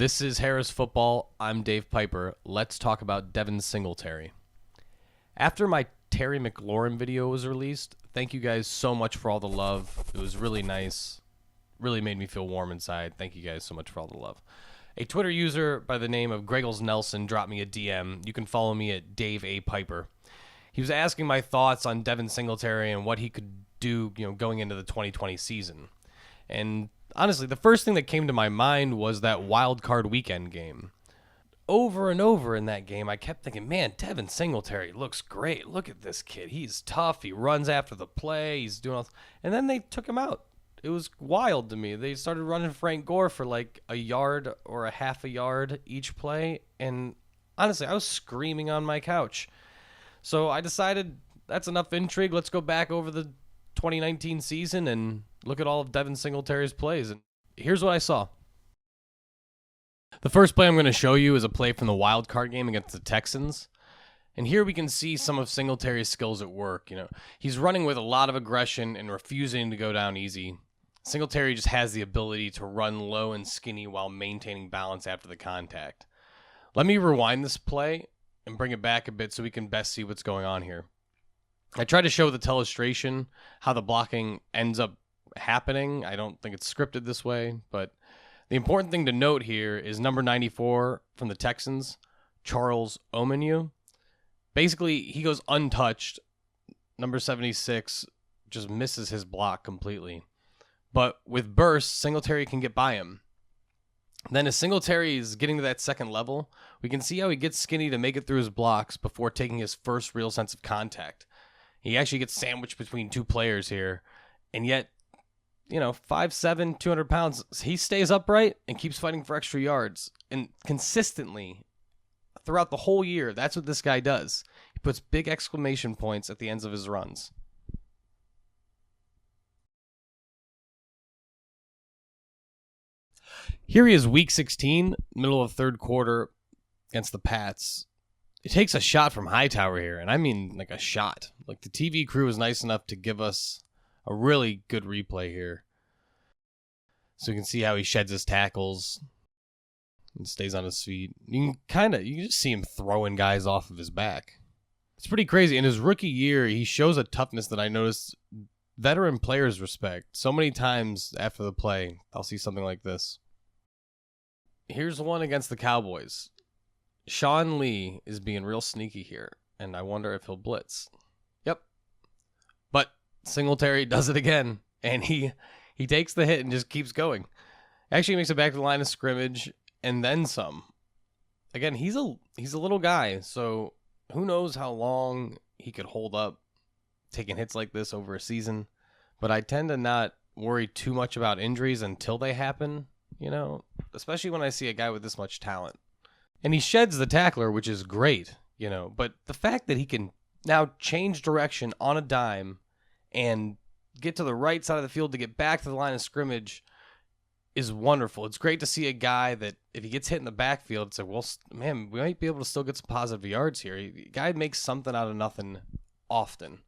This is Harris Football. I'm Dave Piper. Let's talk about Devin Singletary. After my Terry McLaurin video was released, thank you guys so much for all the love. It was really nice. Really made me feel warm inside. Thank you guys so much for all the love. A Twitter user by the name of Greggles Nelson dropped me a DM. You can follow me at Dave A. Piper. He was asking my thoughts on Devin Singletary and what he could do, going into the 2020 season. And honestly, the first thing that came to my mind was that wild card weekend game. Over and over in that game, I kept thinking, man, Devin Singletary looks great. Look at this kid. He's tough. He runs after the play. He's doing all this. And then they took him out. It was wild to me. They started running Frank Gore for like a yard or a half a yard each play. And honestly, I was screaming on my couch. So I decided that's enough intrigue. Let's go back over the 2019 season and look at all of Devin Singletary's plays. And here's what I saw. The first play I'm going to show you is a play from the wild card game against the Texans. And here we can see some of Singletary's skills at work. He's running with a lot of aggression and refusing to go down easy. Singletary just has the ability to run low and skinny while maintaining balance after the contact. Let me rewind this play and bring it back a bit so we can best see what's going on here. I tried to show with the telestration how the blocking ends up happening. I don't think it's scripted this way, but the important thing to note here is number 94 from the Texans, Charles Omenihu. Basically, he goes untouched. Number 76 just misses his block completely. But with bursts, Singletary can get by him. Then as Singletary is getting to that second level, we can see how he gets skinny to make it through his blocks before taking his first real sense of contact. He actually gets sandwiched between two players here, and yet, 5'7", 200 pounds, he stays upright and keeps fighting for extra yards. And consistently, throughout the whole year, that's what this guy does. He puts big exclamation points at the ends of his runs. Here he is, week 16, middle of third quarter against the Pats. It takes a shot from Hightower here, and I mean like a shot. Like the TV crew was nice enough to give us a really good replay here. So you can see how he sheds his tackles and stays on his feet. You can just see him throwing guys off of his back. It's pretty crazy. In his rookie year, he shows a toughness that I noticed veteran players respect. So many times after the play, I'll see something like this. Here's one against the Cowboys. Sean Lee is being real sneaky here, and I wonder if he'll blitz. Yep. But Singletary does it again, and he takes the hit and just keeps going. Actually makes it back to the line of scrimmage, and then some. Again, he's a little guy, so who knows how long he could hold up taking hits like this over a season. But I tend to not worry too much about injuries until they happen, especially when I see a guy with this much talent. And he sheds the tackler, which is great, but the fact that he can now change direction on a dime and get to the right side of the field to get back to the line of scrimmage is wonderful. It's great to see a guy that if he gets hit in the backfield, it's like, well, man, we might be able to still get some positive yards here. The guy makes something out of nothing often.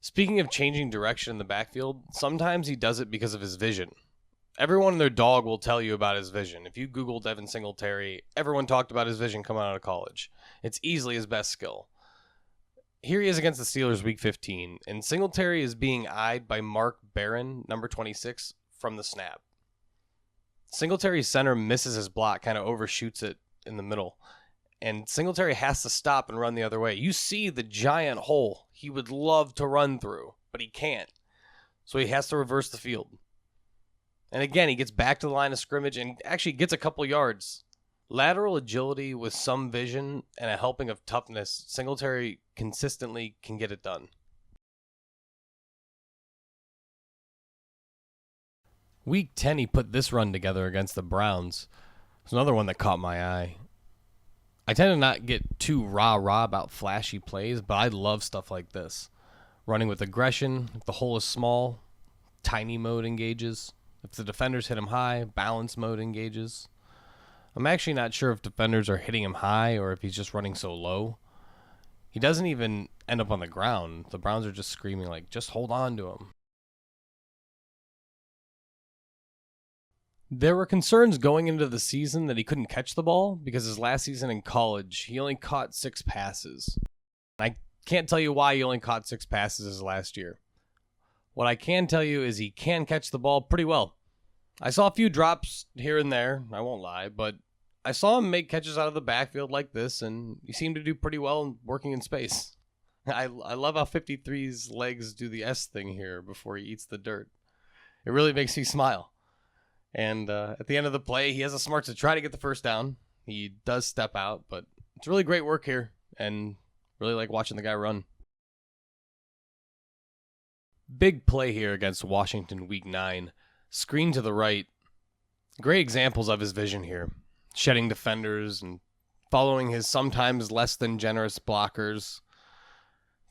Speaking of changing direction in the backfield, sometimes he does it because of his vision. Everyone and their dog will tell you about his vision. If you Google Devin Singletary, everyone talked about his vision coming out of college. It's easily his best skill. Here he is against the Steelers week 15, and Singletary is being eyed by Mark Barron, number 26, from the snap. Singletary's center misses his block, kind of overshoots it in the middle, and Singletary has to stop and run the other way. You see the giant hole he would love to run through, but he can't. So he has to reverse the field. And again, he gets back to the line of scrimmage and actually gets a couple yards. Lateral agility with some vision and a helping of toughness, Singletary consistently can get it done. Week 10, he put this run together against the Browns. It's another one that caught my eye. I tend to not get too rah-rah about flashy plays, but I love stuff like this. Running with aggression, if the hole is small, tiny mode engages. If the defenders hit him high, balance mode engages. I'm actually not sure if defenders are hitting him high or if he's just running so low. He doesn't even end up on the ground. The Browns are just screaming like, just hold on to him. There were concerns going into the season that he couldn't catch the ball because his last season in college, he only caught 6 passes. I can't tell you why he only caught 6 passes his last year. What I can tell you is he can catch the ball pretty well. I saw a few drops here and there, I won't lie, but I saw him make catches out of the backfield like this, and he seemed to do pretty well working in space. I love how 53's legs do the S thing here before he eats the dirt. It really makes me smile. And at the end of the play, he has the smarts to try to get the first down. He does step out, but it's really great work here, and really like watching the guy run. Big play here against Washington Week 9. Screen to the right. Great examples of his vision here. Shedding defenders and following his sometimes less than generous blockers.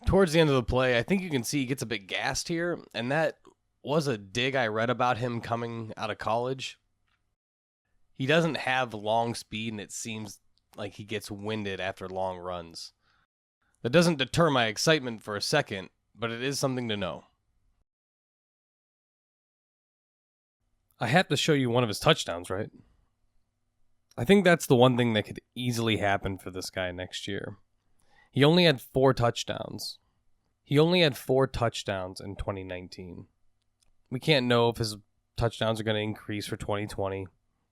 Towards the end of the play, I think you can see he gets a bit gassed here, and that was a dig I read about him coming out of college. He doesn't have long speed, and it seems like he gets winded after long runs. That doesn't deter my excitement for a second, but it is something to know. I have to show you one of his touchdowns, right? I think that's the one thing that could easily happen for this guy next year. He only had 4 touchdowns. He only had 4 touchdowns in 2019. We can't know if his touchdowns are going to increase for 2020.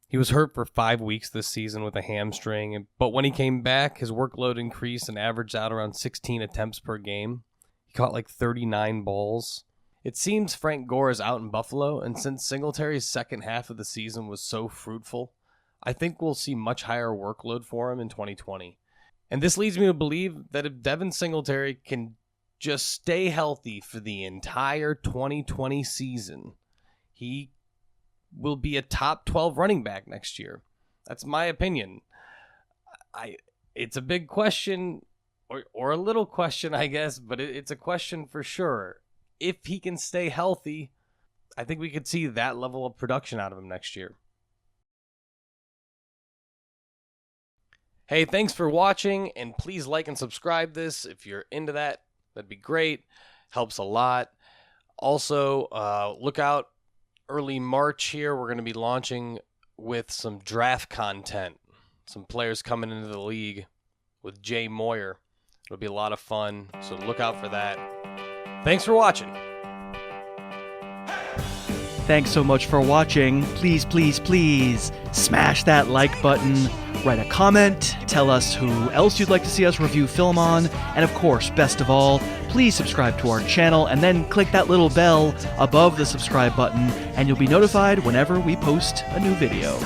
He was hurt for 5 weeks this season with a hamstring, but when he came back, his workload increased and averaged out around 16 attempts per game. He caught like 39 balls. It seems Frank Gore is out in Buffalo, and since Singletary's second half of the season was so fruitful, I think we'll see much higher workload for him in 2020. And this leads me to believe that if Devin Singletary can just stay healthy for the entire 2020 season, he will be a top 12 running back next year. That's my opinion. It's a big question, or a little question, I guess, but it's a question for sure. If he can stay healthy, I think we could see that level of production out of him next year. Hey, thanks for watching, and please like and subscribe this if you're into that. That'd be great. Helps a lot. Also, look out early March here. We're going to be launching with some draft content. Some players coming into the league with Jay Moyer. It'll be a lot of fun, so look out for that. Thanks for watching. Thanks so much for watching. Please, please, please smash that like button, write a comment, tell us who else you'd like to see us review film on, and of course, best of all, please subscribe to our channel and then click that little bell above the subscribe button and you'll be notified whenever we post a new video.